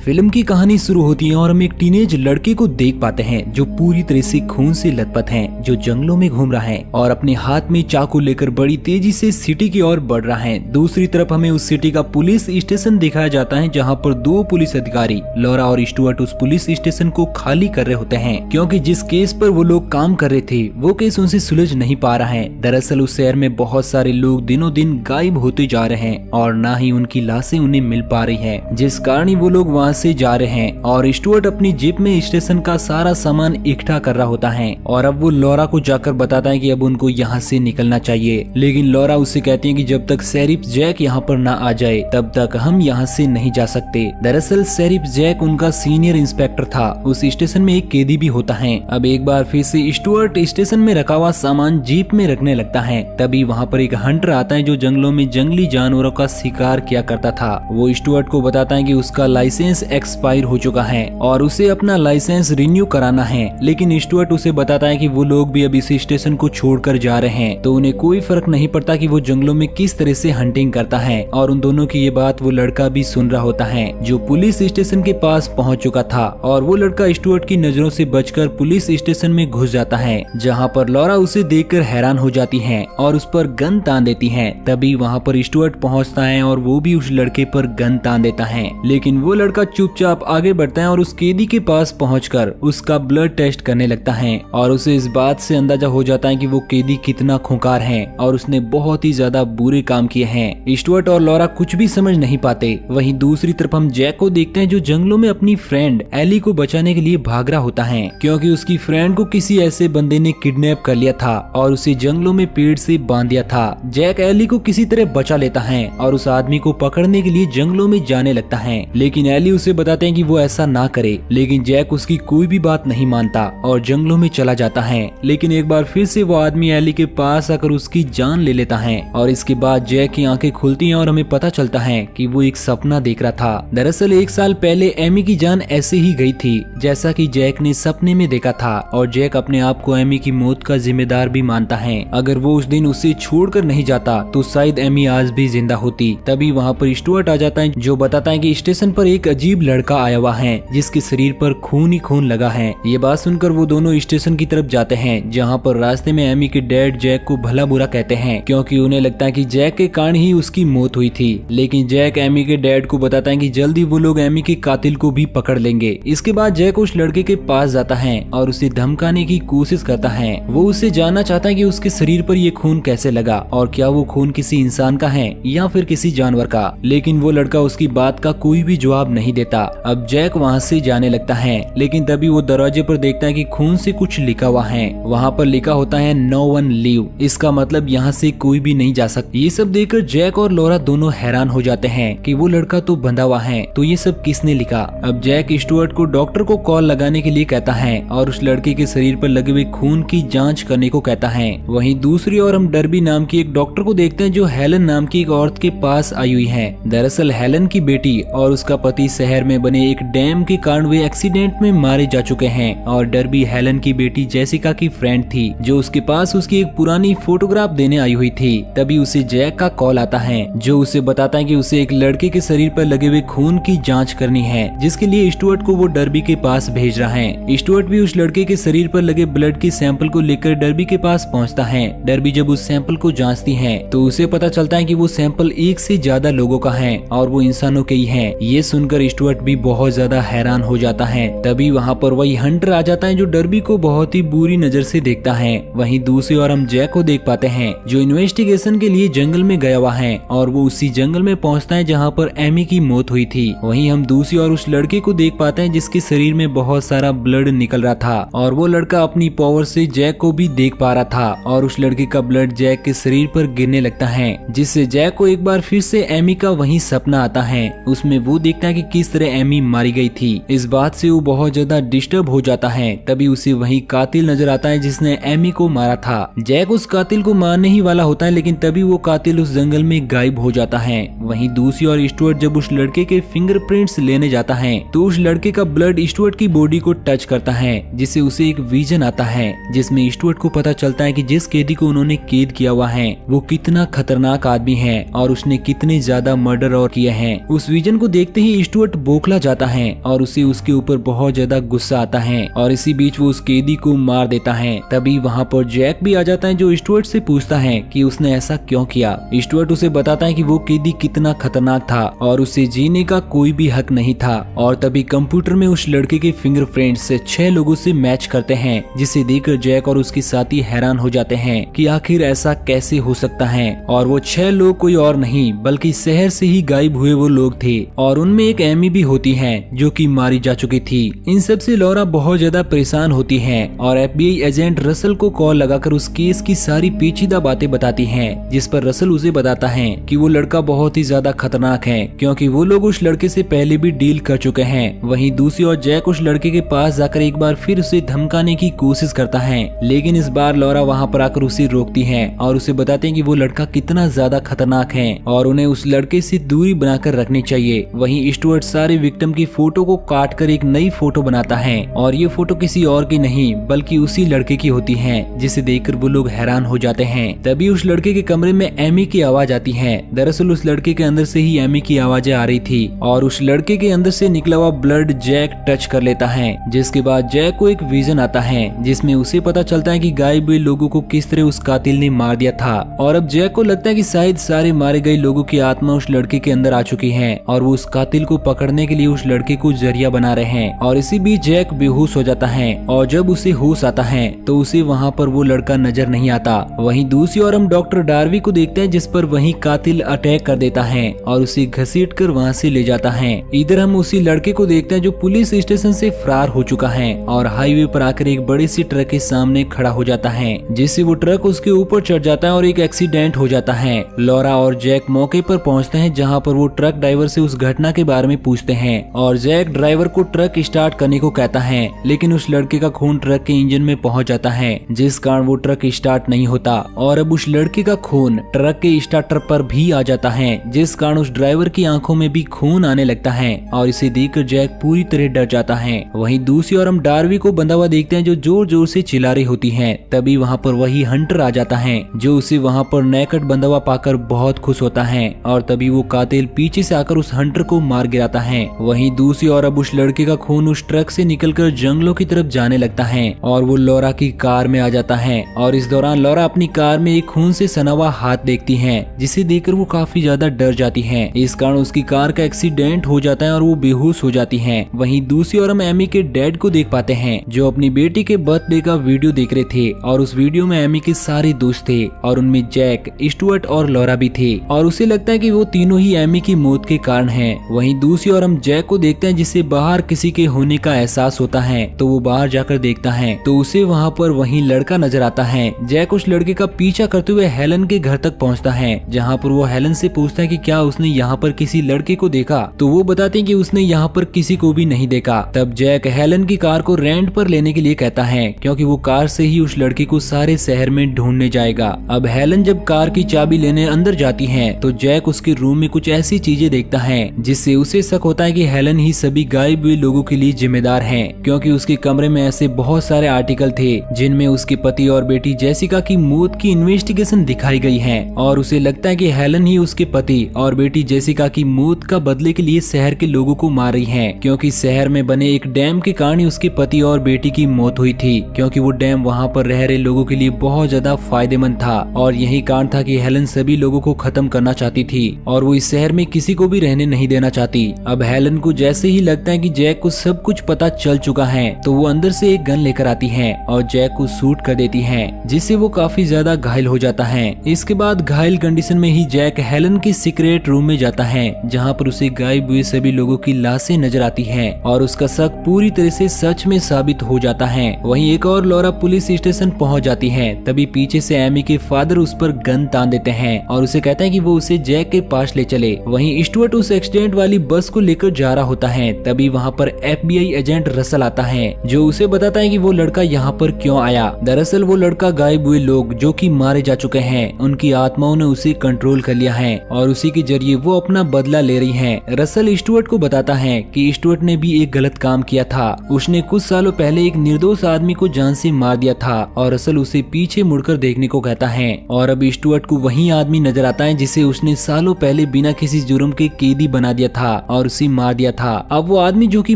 Film की कहानी शुरू होती है और हम एक टीनेज लड़के को देख पाते हैं जो पूरी तरह से खून से लथपथ है, जो जंगलों में घूम रहा है और अपने हाथ में चाकू लेकर बड़ी तेजी से सिटी की ओर बढ़ रहा है। दूसरी तरफ हमें उस सिटी का पुलिस स्टेशन दिखाया जाता है जहाँ पर दो पुलिस अधिकारी लॉरा और स्टुअर्ट उस पुलिस स्टेशन को खाली कर रहे होते हैं क्योंकि जिस केस पर वो लोग काम कर रहे थे वो केस उनसे सुलझ नहीं पा रहा है। दरअसल उस शहर में बहुत सारे लोग दिनों दिन गायब होते जा रहे हैं और न ही उनकी लाशें उन्हें मिल पा रही है, जिस कारण वो लोग वहाँ से जा रहे हैं। और स्टुअर्ट अपनी जीप में स्टेशन का सारा सामान इकट्ठा कर रहा होता है और अब वो लॉरा को जाकर बताता है कि अब उनको यहाँ से निकलना चाहिए, लेकिन लॉरा उससे कहती है कि जब तक शेरिफ जैक यहाँ पर ना आ जाए तब तक हम यहाँ से नहीं जा सकते। दरअसल शेरिफ जैक उनका सीनियर इंस्पेक्टर था। उस स्टेशन में एक कैदी भी होता है। अब एक बार फिर से स्टुअर्ट स्टेशन में रखा हुआ सामान जीप में रखने लगता है। तभी वहाँ पर एक हंटर आता है जो जंगलों में जंगली जानवरों का शिकार किया करता था। वो स्टुअर्ट को बताता है कि उसका लाइसेंस एक्सपायर हो चुका है और उसे अपना लाइसेंस रिन्यू कराना है, लेकिन स्टुअर्ट उसे बताता है कि वो लोग भी अब इस स्टेशन को छोड़कर जा रहे हैं तो उन्हें कोई फर्क नहीं पड़ता कि वो जंगलों में किस तरह से हंटिंग करता है। और उन दोनों की ये बात वो लड़का भी सुन रहा होता है जो पुलिस स्टेशन के पास पहुंच चुका था। और वो लड़का स्टुअर्ट की नजरों से बचकर पुलिस स्टेशन में घुस जाता है जहां पर लॉरा उसे देखकर हैरान हो जाती है और उस पर गन तान देती है। तभी वहां पर स्टुअर्ट पहुंचता है और वो भी उस लड़के पर गन तान देता है, लेकिन वो लड़का चुपचाप आगे बढ़ता है और उस कैदी के पास पहुंचकर उसका ब्लड टेस्ट करने लगता है। और उसे इस बात से अंदाजा हो जाता है कि वो कैदी कितना खूंखार है और उसने बहुत ही ज्यादा बुरे काम किए हैं। स्टुअर्ट और लॉरा कुछ भी समझ नहीं पाते। वहीं दूसरी तरफ हम जैक को देखते हैं जो जंगलों में अपनी फ्रेंड एली को बचाने के लिए भाग रहा होता है क्योंकि उसकी फ्रेंड को किसी ऐसे बंदे ने किडनैप कर लिया था और उसे जंगलों में पेड़ से बांध दिया था। जैक एली को किसी तरह बचा लेता है और उस आदमी को पकड़ने के लिए जंगलों में जाने लगता है, लेकिन एली उसे बताते हैं कि वो ऐसा ना करे, लेकिन जैक उसकी कोई भी बात नहीं मानता और जंगलों में चला जाता है। लेकिन एक बार फिर से वो आदमी एली के पास आकर उसकी जान ले लेता है और इसके बाद जैक की आंखें खुलती हैं और हमें पता चलता है कि वो एक सपना देख रहा था। दरअसल 1 साल पहले एमी की जान ऐसे ही गई थी जैसा कि जैक ने सपने में देखा था और जैक अपने आप को एमी की मौत का जिम्मेदार भी मानता है। अगर वो उस दिन उसे छोड़कर नहीं जाता तो शायद एमी आज भी जिंदा होती। तभी वहाँ पर स्टुअर्ट आ जाता है जो बताता है कि स्टेशन पर एक अजीब लड़का आया हुआ है जिसके शरीर पर खून ही खून लगा है। ये बात सुनकर वो दोनों स्टेशन की तरफ जाते हैं जहाँ पर रास्ते में एमी के डैड जैक को भला बुरा कहते हैं क्योंकि उन्हें लगता है कि जैक के कारण ही उसकी मौत हुई थी। लेकिन जैक एमी के डैड को बताता है कि जल्दी वो लोग एमी के कातिल को भी पकड़ लेंगे। इसके बाद जैक उस लड़के के पास जाता है और उसे धमकाने की कोशिश करता है। वो उससे जानना चाहता है कि उसके शरीर पर ये खून कैसे लगा और क्या वो खून किसी इंसान का है या फिर किसी जानवर का, लेकिन वो लड़का उसकी बात का कोई भी जवाब नहीं देता। अब जैक वहाँ से जाने लगता है, लेकिन तभी वो दरवाजे पर देखता है कि खून से कुछ लिखा हुआ है। वहाँ पर लिखा होता है नो वन लीव, इसका मतलब यहाँ से कोई भी नहीं जा सकता। ये सब देखकर जैक और लॉरा दोनों हैरान हो जाते हैं कि वो लड़का तो बंधा हुआ है, तो ये सब किसने लिखा। अब जैक स्टुअर्ट को डॉक्टर को कॉल लगाने के लिए कहता है और उस लड़के के शरीर पर लगे हुए खून की जांच करने को कहता है। वहीं दूसरी ओर हम डर्बी नाम की एक डॉक्टर को देखते हैं जो हेलन नाम की एक औरत के पास आई हुई है। दरअसल हेलन की बेटी और उसका पति शहर में बने एक डैम के कारण वे एक्सीडेंट में मारे जा चुके हैं और डर्बी हेलन की बेटी जेसिका की फ्रेंड थी जो उसके पास उसकी एक पुरानी फोटोग्राफ देने आई हुई थी। तभी उसे जैक का कॉल आता है जो उसे बताता है कि उसे एक लड़के के शरीर पर लगे हुए खून की जांच करनी है, जिसके लिए स्टुअर्ट को वो डर्बी के पास भेज रहा है। स्टुअर्ट भी उस लड़के के शरीर पर लगे ब्लड के सैंपल को लेकर डर्बी के पास पहुंचता है। डर्बी जब उस सैंपल को जांचती है तो उसे पता चलता है कि वो सैंपल एक से ज्यादा लोगों का है और वो इंसानों के ही है। ये सुनकर स्टुअर्ट भी बहुत ज्यादा हैरान हो जाता है। तभी वहाँ पर वही हंटर आ जाता है जो डर्बी को बहुत ही बुरी नजर से देखता है। वहीं दूसरी ओर हम जैक को देख पाते हैं जो इन्वेस्टिगेशन के लिए जंगल में गया हुआ है और वो उसी जंगल में पहुंचता है जहाँ पर एमी की मौत हुई थी। वहीं हम दूसरी ओर उस लड़के को देख पाते हैं जिसके शरीर में बहुत सारा ब्लड निकल रहा था और वो लड़का अपनी पावर से जैक को भी देख पा रहा था और उस लड़के का ब्लड जैक के शरीर पर गिरने लगता है, जिससे जैक को एक बार फिर से एमी का वही सपना आता है। उसमें वो देखता है कि किस तरह एमी मारी गई थी। इस बात से वो बहुत ज्यादा डिस्टर्ब हो जाता है। तभी उसे वही कातिल नजर आता है जिसने एमी को मारा था। जैक उस कातिल को मारने ही वाला होता है, लेकिन तभी वो कातिल उस जंगल में गायब हो जाता है। वहीं दूसरी ओर स्टुअर्ट जब उस लड़के के फिंगरप्रिंट्स लेने जाता है तो उस लड़के का ब्लड स्टुअर्ट की बॉडी को टच करता है, जिससे उसे एक विजन आता है जिसमें स्टुअर्ट को पता चलता है कि जिस कैदी को उन्होंने कैद किया हुआ है वो कितना खतरनाक आदमी है और उसने कितने ज्यादा मर्डर और किए हैं। उस विजन को देखते ही स्टुअर्ट स्टुअर्ट बौखला जाता है और उसे उसके ऊपर बहुत ज्यादा गुस्सा आता है और इसी बीच वो उस कैदी को मार देता है। तभी वहाँ पर जैक भी आ जाता है जो स्टुअर्ट से पूछता है कि उसने ऐसा क्यों किया। स्टुअर्ट उसे बताता है कि वो कैदी कितना खतरनाक था और उसे जीने का कोई भी हक नहीं था। और तभी कंप्यूटर में उस लड़के के फिंगरप्रिंट्स 6 लोगों से मैच करते हैं, जिसे देखकर जैक और उसके साथी हैरान हो जाते हैं कि आखिर ऐसा कैसे हो सकता है। और वो 6 लोग कोई और नहीं बल्कि शहर से ही गायब हुए वो लोग थे और उनमें एक एमी भी होती है जो कि मारी जा चुकी थी। इन सब से लॉरा बहुत ज्यादा परेशान होती है और FBI एजेंट रसल को कॉल लगाकर उस केस की सारी पेचीदा बातें बताती हैं, जिस पर रसल उसे बताता है कि वो लड़का बहुत ही ज्यादा खतरनाक है क्योंकि वो लोग उस लड़के से पहले भी डील कर चुके हैं। वहीं दूसरी ओर जैक उस लड़के के पास जाकर एक बार फिर उसे धमकाने की कोशिश करता है, लेकिन इस बार लॉरा वहाँ पर आकर उसे रोकती है और उसे बताते हैं कि वो लड़का कितना ज्यादा खतरनाक है और उन्हें उस लड़के से दूरी बनाकर रखनी चाहिए। वहीं स्टुअर्ट सारे विक्टिम की फोटो को काट कर एक नई फोटो बनाता है और ये फोटो किसी और की नहीं बल्कि उसी लड़के की होती है, जिसे देखकर वो लोग हैरान हो जाते हैं। तभी उस लड़के के कमरे में एमी की आवाज आती है। दरअसल उस लड़के के अंदर से ही एमी की आवाजें आ रही थी और उस लड़के के अंदर से निकला हुआ ब्लड जैक टच कर लेता है, जिसके बाद जैक को एक विजन आता है जिसमें उसे पता चलता है कि गायब हुए लोगों को किस तरह उस कातिल ने मार दिया था। और अब जैक को लगता है कि शायद सारे मारे गए लोगों की आत्मा उस लड़के के अंदर आ चुकी है और वो उस कातिल को पकड़ने के लिए उस लड़के को जरिया बना रहे हैं। और इसी बीच जैक बेहोश हो जाता है और जब उसे होश आता है तो उसे वहाँ पर वो लड़का नजर नहीं आता। वहीं दूसरी ओर हम डॉक्टर डार्वी को देखते हैं जिस पर वही कातिल अटैक कर देता है और उसे घसीट कर वहाँ से ले जाता है। इधर हम उसी लड़के को देखते हैं जो पुलिस स्टेशन से फरार हो चुका है और हाईवे पर आकर एक बड़ी सी ट्रक के सामने खड़ा हो जाता है, जिससे वो ट्रक उसके ऊपर चढ़ जाता है और एक एक्सीडेंट हो जाता है। लॉरा और जैक मौके पर पहुंचते हैं जहां पर वो ट्रक ड्राइवर से उस घटना के बारे में पूछते हैं और जैक ड्राइवर को ट्रक स्टार्ट करने को कहता है, लेकिन उस लड़के का खून ट्रक के इंजन में पहुंच जाता है जिस कारण वो ट्रक स्टार्ट नहीं होता। और अब उस लड़के का खून ट्रक के स्टार्टर पर भी आ जाता है जिस कारण उस ड्राइवर की आंखों में भी खून आने लगता है और इसे देखकर जैक पूरी तरह डर जाता है। वहीं दूसरी ओर हम डार्वी को बंधा हुआ देखते हैं जो जोर जोर से चिल्ला रही होती है। तभी वहाँ पर वही हंटर आ जाता है जो उसे वहाँ पर नेकड बंधा हुआ पाकर बहुत खुश होता है और तभी वो कातिल पीछे से आकर उस हंटर को मार गिराता है। वहीं दूसरी ओर अब उस लड़के का खून उस ट्रक से निकलकर जंगलों की तरफ जाने लगता है और वो लॉरा की कार में आ जाता है। और इस दौरान लॉरा अपनी कार में एक खून से सना हुआ हाथ देखती है जिसे देखकर वो काफी ज्यादा डर जाती है। इस कारण उसकी कार का एक्सीडेंट हो जाता है और वो बेहोश हो जाती है। वहीं दूसरी ओर हम एमी के डैड को देख पाते हैं जो अपनी बेटी के बर्थडे का वीडियो देख रहे थे और उस वीडियो में एमी के सारे दोस्त थे और उनमें जैक, स्टुअर्ट और लॉरा भी थे और उसे लगता है कि वो तीनों ही एमी की मौत के कारण हैं। वहीं दूसरी ओर हम जैक को देखते हैं जिसे बाहर किसी के होने का एहसास होता है तो वो बाहर जाकर देखता है तो उसे वहाँ पर वही लड़का नजर आता है। जैक उस लड़के का पीछा करते हुए हेलन के घर तक पहुँचता है जहाँ पर वो हेलन से पूछता है कि क्या उसने यहाँ पर किसी लड़के को देखा, तो वो बताते हैं कि उसने यहाँ पर किसी को भी नहीं देखा। तब जैक हेलन की कार को रेंट पर लेने के लिए कहता है क्योंकि वो कार से ही उस लड़के को सारे शहर में ढूंढने जाएगा। अब हेलन जब कार की चाबी लेने अंदर जाती है तो जैक उसके रूम में कुछ ऐसी चीजें देखता है जिससे उसे शक होता है कि हेलन ही सभी गायब हुए लोगों के लिए जिम्मेदार है, क्योंकि उसके कमरे में ऐसे बहुत सारे आर्टिकल थे जिनमें उसके पति और बेटी जेसिका की मौत की इन्वेस्टिगेशन दिखाई गई है और उसे लगता है कि हेलन ही उसके पति और बेटी जेसिका की मौत का बदले के लिए शहर के लोगों को मार रही है, क्योंकि शहर में बने एक डैम के कारण ही उसके पति और बेटी की मौत हुई थी, क्योंकि वो डैम वहाँ पर रह रहे लोगों के लिए बहुत ज्यादा फायदेमंद था और यही कारण था कि हेलन सभी लोगों को खत्म करना चाहती थी और वो इस शहर में किसी को भी रहने नहीं देना चाहती। अब हेलन को जैसे ही लगता है कि जैक को सब कुछ पता चल चुका है तो वो अंदर से एक गन लेकर आती है और जैक को शूट कर देती है जिससे वो काफी ज्यादा घायल हो जाता है। इसके बाद घायल कंडीशन में ही जैक हेलन के सीक्रेट रूम में जाता है जहाँ पर उसे गायब हुए सभी लोगों की लाशें नजर आती है और उसका शक पूरी तरह से सच में साबित हो जाता है। वहीं एक और लॉरा पुलिस स्टेशन पहुंच जाती है। तभी पीछे से एमी के फादर उस पर गन तान देते हैं और उसे कहते हैं कि वो उसे जैक के पास ले चले। वहीं स्टुअर्ट उस एक्सीडेंट वाली बस को लेकर जा रहा होता है। तभी वहाँ पर FBI एजेंट रसल आता है जो उसे बताता है कि वो लड़का यहाँ पर क्यों आया। दरअसल वो लड़का गायब हुए लोग जो कि मारे जा चुके हैं उनकी आत्माओं ने उसे कंट्रोल कर लिया है और उसी के जरिए वो अपना बदला ले रही हैं। रसल स्टुअर्ट को बताता है कि स्टुअर्ट ने भी एक गलत काम किया था। उसने कुछ सालों पहले एक निर्दोष आदमी को जान से मार दिया था और रसल उसे पीछे मुड़कर देखने को कहता है और अब स्टुअर्ट को वही आदमी नजर आता है जिसे उसने सालों पहले बिना किसी जुर्म के कैदी बना दिया था और उसे मार दिया था। अब वो आदमी जो कि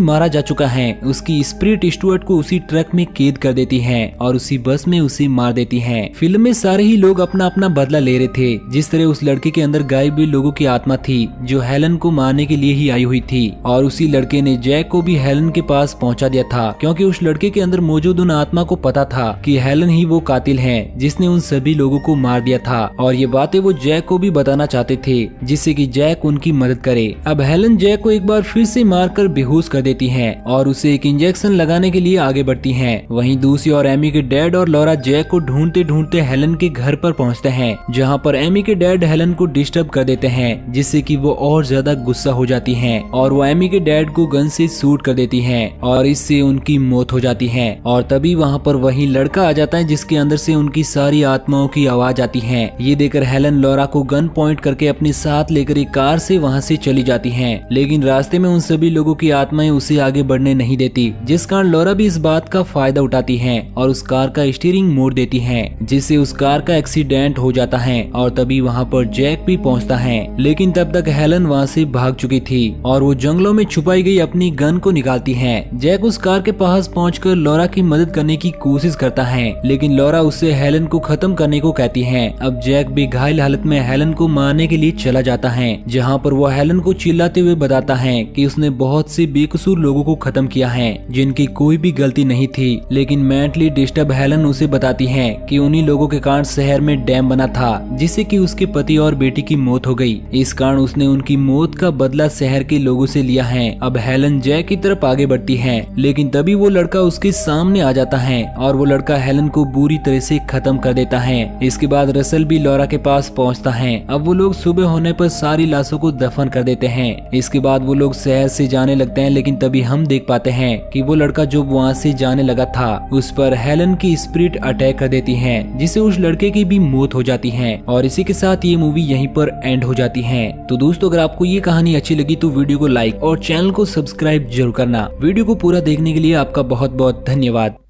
मारा जा चुका है उसकी स्पिरिट स्टुअर्ट को उसी ट्रक में कैद कर देती है और उसी बस में उसे मार देती है। फिल्म में सारे ही लोग अपना अपना बदला ले रहे थे। जिस तरह उस लड़के के अंदर गायब हुई लोगों की आत्मा थी जो हेलन को मारने के लिए ही आई हुई थी, और उसी लड़के ने जैक को भी हेलन के पास पहुंचा दिया था, क्योंकि उस लड़के के अंदर मौजूद उन आत्मा को पता था कि हेलन ही वो कातिल है जिसने उन सभी लोगों को मार दिया था। और ये बातें वो जैक को भी बताना चाहते थे जिससे कि जैक उनकी मदद करे। अब हेलन जैक को एक बार फिर से मारकर बेहोश कर देती है और उसे एक इंजेक्शन लगाने के लिए आगे बढ़ती है। वहीं दूसरी ओर एमी के डैड और लॉरा जैक को ढूंढते ढूंढते हेलन के घर पर पहुंचते हैं, जहां पर एमी के डैड हेलन को डिस्टर्ब कर देते हैं, जिससे कि वो और ज्यादा गुस्सा हो जाती हैं और वो एमी के डैड को गन से शूट कर देती हैं और इससे उनकी मौत हो जाती है। और तभी वहां पर वही लड़का आ जाता है जिसके अंदर से उनकी सारी आत्माओं की आवाज आती है। ये देखकर हेलन लॉरा को गन पॉइंट करके अपने साथ लेकर एक कार से वहां से चली जाती हैं, लेकिन रास्ते में उन सभी लोगों की आत्माएं उसे आगे बढ़ने नहीं देती, जिस कारण लॉरा भी इस बात का फायदा उठाती है और उस कार का स्टीयरिंग मोड़ देती है, जिससे उस कार का एक्सीडेंट हो जाता है। और तभी वहां पर जैक भी पहुंचता है, लेकिन तब तक हेलन वहां से भाग चुकी थी और वो जंगलों में छुपाई गई अपनी गन को निकालती है। जैक उस कार के पास पहुंचकर लॉरा की मदद करने की कोशिश करता है, लेकिन लॉरा उससे हेलन को खत्म करने को कहती है। अब जैक भी घायल हालत में हेलन को मारने के लिए चला जाता है, जहाँ पर वो हेलन को चिल्लाते हुए बताता है कि उसने बहुत से बेकसूर लोगों को खत्म किया है जिनकी कोई भी गलती नहीं थी। लेकिन मेंटली डिस्टर्ब हेलन उसे बताती है कि उन्हीं लोगों के कारण शहर में डैम बना था जिससे कि उसके पति और बेटी की मौत हो गई। इस कारण उसने उनकी मौत का बदला शहर के लोगों से लिया है। अब हेलन जैक की तरफ आगे बढ़ती है, लेकिन तभी वो लड़का उसके सामने आ जाता है और वो लड़का हेलन को बुरी तरह से खत्म कर देता है। इसके बाद रसल भी लॉरा के पास पहुंचता है। अब वो लोग सुबह होने पर सारी लाशों को दफन कर देते हैं। इसके बाद वो लोग शहर से जाने लगते हैं, लेकिन तभी हम देख पाते हैं कि वो लड़का जो वहाँ से जाने लगा था उस पर हेलन की स्पिरिट अटैक कर देती है, जिससे उस लड़के की भी मौत हो जाती है। और इसी के साथ ये मूवी यहीं पर एंड हो जाती है। तो दोस्तों, अगर आपको ये कहानी अच्छी लगी तो वीडियो को लाइक और चैनल को सब्सक्राइब जरूर करना। वीडियो को पूरा देखने के लिए आपका बहुत बहुत धन्यवाद।